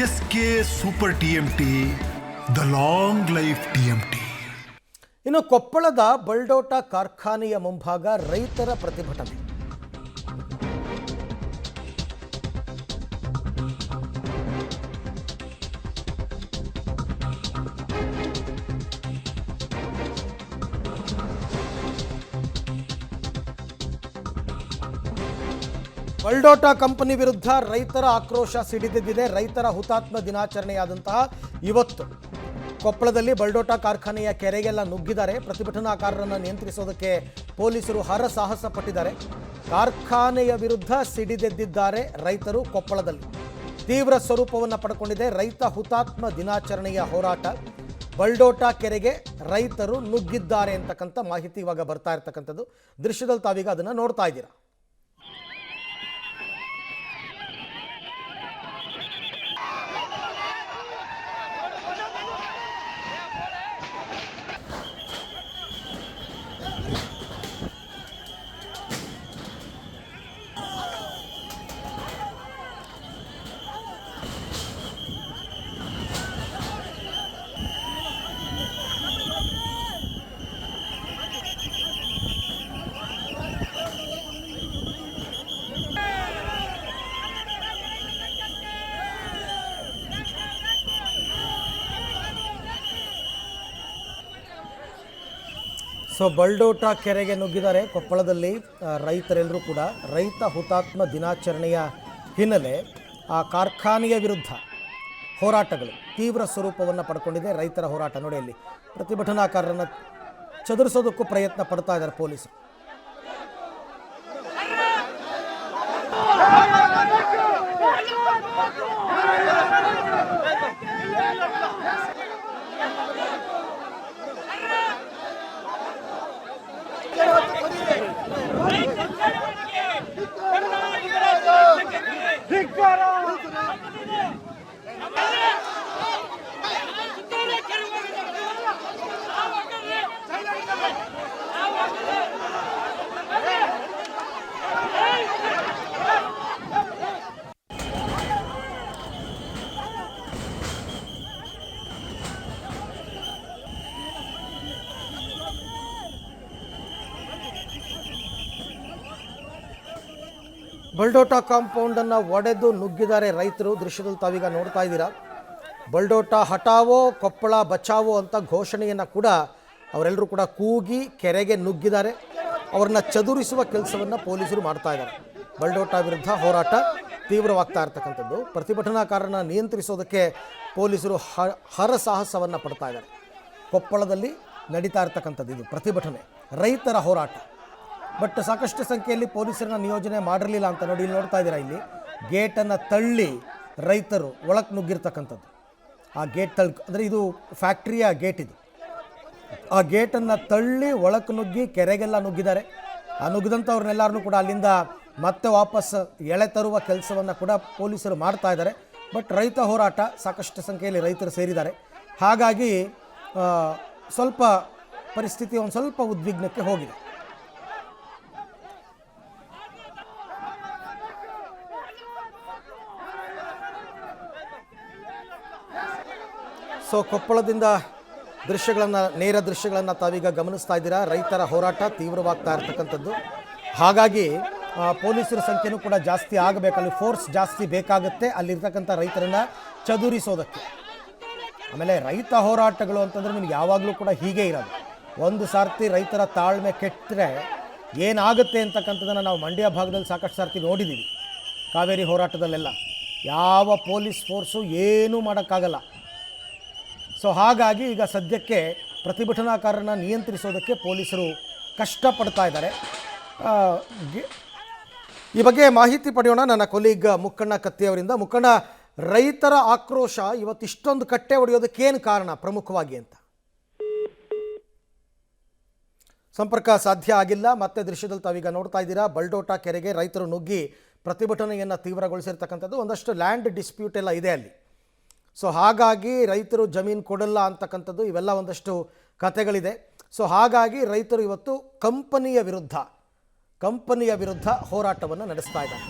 SK super TMT, the long life TMT. ಇನ್ನು ಕೊಪ್ಪಳದ ಬಲ್ಡೋಟ ಕಾರ್ಖಾನೆಯ ಮುಂಭಾಗ ರೈತರ ಪ್ರತಿಭಟನೆ. ಬಲ್ಡೋಟ ಕಂಪನಿ ವಿರುದ್ಧ ರೈತರ ಆಕ್ರೋಶ ಸಿಡಿದಿದೆ. ರೈತರ ಹುತಾತ್ಮ ದಿನಾಚರಣೆಯಾದಂತಹ ಇವತ್ತು ಕೊಪ್ಪಳದಲ್ಲಿ ಬಲ್ಡೋಟ ಕಾರ್ಖಾನೆಯ ಕೆರೆಗೆಲ್ಲ ನುಗ್ಗಿದ್ದಾರೆ. ಪ್ರತಿಭಟನಾಕಾರರನ್ನು ನಿಯಂತ್ರಿಸೋದಕ್ಕೆ ಪೊಲೀಸರು ಹರಸಾಹಸ ಪಟ್ಟಿದ್ದಾರೆ. ಕಾರ್ಖಾನೆಯ ವಿರುದ್ಧ ಸಿಡಿದೆದ್ದಿದ್ದಾರೆ ರೈತರು. ಕೊಪ್ಪಳದಲ್ಲಿ ತೀವ್ರ ಸ್ವರೂಪವನ್ನು ಪಡ್ಕೊಂಡಿದೆ ರೈತ ಹುತಾತ್ಮ ದಿನಾಚರಣೆಯ ಹೋರಾಟ. ಬಲ್ಡೋಟ ಕೆರೆಗೆ ರೈತರು ನುಗ್ಗಿದ್ದಾರೆ ಅಂತಕ್ಕಂಥ ಮಾಹಿತಿ ಇವಾಗ ಬರ್ತಾ ಇರ್ತಕ್ಕಂಥದ್ದು. ದೃಶ್ಯದಲ್ಲಿ ತಾವೀಗ ಅದನ್ನು ನೋಡ್ತಾ ಇದ್ದೀರಾ. ಸೊ ಬಲ್ಡೋಟ ಕೆರೆಗೆ ನುಗ್ಗಿದ್ದಾರೆ ಕೊಪ್ಪಳದಲ್ಲಿ ರೈತರೆಲ್ಲರೂ ಕೂಡ. ರೈತ ಹುತಾತ್ಮ ದಿನಾಚರಣೆಯ ಹಿನ್ನೆಲೆ ಆ ಕಾರ್ಖಾನೆಯ ವಿರುದ್ಧ ಹೋರಾಟಗಳು ತೀವ್ರ ಸ್ವರೂಪವನ್ನು ಪಡ್ಕೊಂಡಿದೆ. ರೈತರ ಹೋರಾಟ ನೋಡಿ, ಅಲ್ಲಿ ಪ್ರತಿಭಟನಾಕಾರರನ್ನು ಚದುರಿಸೋದಕ್ಕೂ ಪ್ರಯತ್ನ ಪಡ್ತಾ ಇದ್ದಾರೆ ಪೊಲೀಸರು. ಬಲ್ಡೋಟ ಕಾಂಪೌಂಡನ್ನು ಒಡೆದು ನುಗ್ಗಿದ್ದಾರೆ ರೈತರು. ದೃಶ್ಯದಲ್ಲಿ ತಾವೀಗ ನೋಡ್ತಾ ಇದ್ದೀರಾ. ಬಲ್ಡೋಟ ಹಟಾವೋ ಕೊಪ್ಪಳ ಬಚಾವೋ ಅಂತ ಘೋಷಣೆಯನ್ನು ಕೂಡ ಅವರೆಲ್ಲರೂ ಕೂಡ ಕೂಗಿ ಕೆರೆಗೆ ನುಗ್ಗಿದ್ದಾರೆ. ಅವರನ್ನು ಚದುರಿಸುವ ಕೆಲಸವನ್ನು ಪೊಲೀಸರು ಮಾಡ್ತಾ ಇದ್ದಾರೆ. ಬಲ್ಡೋಟ ವಿರುದ್ಧ ಹೋರಾಟ ತೀವ್ರವಾಗ್ತಾ ಇರ್ತಕ್ಕಂಥದ್ದು. ಪ್ರತಿಭಟನಾಕಾರರನ್ನು ನಿಯಂತ್ರಿಸೋದಕ್ಕೆ ಪೊಲೀಸರು ಹರಸಾಹಸವನ್ನು ಪಡ್ತಾ ಇದ್ದಾರೆ. ಕೊಪ್ಪಳದಲ್ಲಿ ನಡೀತಾ ಇರ್ತಕ್ಕಂಥದ್ದು ಇದು ಪ್ರತಿಭಟನೆ, ರೈತರ ಹೋರಾಟ. ಬಟ್ ಸಾಕಷ್ಟು ಸಂಖ್ಯೆಯಲ್ಲಿ ಪೊಲೀಸರನ್ನ ನಿಯೋಜನೆ ಮಾಡಿರಲಿಲ್ಲ ಅಂತ ನೋಡಿ, ಇಲ್ಲಿ ನೋಡ್ತಾ ಇದ್ದೀರಾ. ಇಲ್ಲಿ ಗೇಟನ್ನು ತಳ್ಳಿ ರೈತರು ಒಳಕ್ಕೆ ನುಗ್ಗಿರ್ತಕ್ಕಂಥದ್ದು. ಆ ಗೇಟ್ ಅಂದರೆ ಇದು ಫ್ಯಾಕ್ಟ್ರಿಯ ಗೇಟ್ ಇದು. ಆ ಗೇಟನ್ನು ತಳ್ಳಿ ಒಳಕ್ಕೆ ನುಗ್ಗಿ ಕೆರೆಗೆಲ್ಲ ನುಗ್ಗಿದ್ದಾರೆ. ಆ ನುಗ್ಗಿದಂಥವ್ರನ್ನೆಲ್ಲರನ್ನೂ ಕೂಡ ಅಲ್ಲಿಂದ ಮತ್ತೆ ವಾಪಸ್ ಎಳೆ ತರುವ ಕೆಲಸವನ್ನು ಕೂಡ ಪೊಲೀಸರು ಮಾಡ್ತಾ ಇದ್ದಾರೆ. ಬಟ್ ರೈತ ಹೋರಾಟ, ಸಾಕಷ್ಟು ಸಂಖ್ಯೆಯಲ್ಲಿ ರೈತರು ಸೇರಿದ್ದಾರೆ. ಹಾಗಾಗಿ ಸ್ವಲ್ಪ ಪರಿಸ್ಥಿತಿ ಒಂದು ಸ್ವಲ್ಪ ಉದ್ವಿಗ್ನಕ್ಕೆ ಹೋಗಿದೆ. ಸೊ ಕೊಪ್ಪಳದಿಂದ ನೇರ ದೃಶ್ಯಗಳನ್ನು ತಾವೀಗ ಗಮನಿಸ್ತಾ ಇದ್ದೀರಾ. ರೈತರ ಹೋರಾಟ ತೀವ್ರವಾಗ್ತಾ ಇರ್ತಕ್ಕಂಥದ್ದು. ಹಾಗಾಗಿ ಪೊಲೀಸರ ಸಂಖ್ಯೆನೂ ಕೂಡ ಜಾಸ್ತಿ ಆಗಬೇಕಲ್ಲಿ, ಫೋರ್ಸ್ ಜಾಸ್ತಿ ಬೇಕಾಗುತ್ತೆ ಅಲ್ಲಿರ್ತಕ್ಕಂಥ ರೈತರನ್ನು ಚದುರಿಸೋದಕ್ಕೆ. ಆಮೇಲೆ ರೈತ ಹೋರಾಟಗಳು ಅಂತಂದ್ರೆ ನಿಮ್ಗೆ ಯಾವಾಗಲೂ ಕೂಡ ಹೀಗೆ ಇರೋದು. ಒಂದು ಸಾರ್ತಿ ರೈತರ ತಾಳ್ಮೆ ಕೆಟ್ಟರೆ ಏನಾಗುತ್ತೆ ಅಂತಕ್ಕಂಥದ್ದನ್ನು ನಾವು ಮಂಡ್ಯ ಭಾಗದಲ್ಲಿ ಸಾಕಷ್ಟು ಸಾರ್ತಿ ನೋಡಿದ್ದೀವಿ. ಕಾವೇರಿ ಹೋರಾಟದಲ್ಲೆಲ್ಲ ಯಾವ ಪೊಲೀಸ್ ಫೋರ್ಸು ಏನೂ ಮಾಡೋಕ್ಕಾಗಲ್ಲ. ಸೊ ಹಾಗಾಗಿ ಈಗ ಸದ್ಯಕ್ಕೆ ಪ್ರತಿಭಟನಾಕಾರರನ್ನು ನಿಯಂತ್ರಿಸೋದಕ್ಕೆ ಪೊಲೀಸರು ಕಷ್ಟಪಡ್ತಾ ಇದ್ದಾರೆ. ಈ ಬಗ್ಗೆ ಮಾಹಿತಿ ಪಡೆಯೋಣ ನನ್ನ ಕೊಲೀಗ್ ಮುಕ್ಕಣ್ಣ ಕತ್ತಿಯವರಿಂದ. ಮುಕ್ಕಣ್ಣ, ರೈತರ ಆಕ್ರೋಶ ಇವತ್ತಿಷ್ಟೊಂದು ಕಟ್ಟೆ ಹೊಡೆಯೋದಕ್ಕೇನು ಕಾರಣ ಪ್ರಮುಖವಾಗಿ ಅಂತ? ಸಂಪರ್ಕ ಸಾಧ್ಯ ಆಗಿಲ್ಲ. ಮತ್ತೆ ದೃಶ್ಯದಲ್ಲಿ ತಾವೀಗ ನೋಡ್ತಾ ಇದ್ದೀರಾ. ಬಲ್ಡೋಟ ಕೆರೆಗೆ ರೈತರು ನುಗ್ಗಿ ಪ್ರತಿಭಟನೆಯನ್ನು ತೀವ್ರಗೊಳಿಸಿರ್ತಕ್ಕಂಥದ್ದು. ಒಂದಷ್ಟು ಲ್ಯಾಂಡ್ ಡಿಸ್ಪ್ಯೂಟ್ ಎಲ್ಲ ಇದೆ ಅಲ್ಲಿ. ಸೊ ಹಾಗಾಗಿ ರೈತರು ಜಮೀನು ಕೊಡಲ್ಲ ಅಂತಕ್ಕಂಥದ್ದು ಇವೆಲ್ಲ ಒಂದಷ್ಟು ಕಥೆಗಳಿದೆ. ಸೊ ಹಾಗಾಗಿ ರೈತರು ಇವತ್ತು ಕಂಪನಿಯ ವಿರುದ್ಧ ಹೋರಾಟವನ್ನು ನಡೆಸ್ತಾ ಇದ್ದಾರೆ.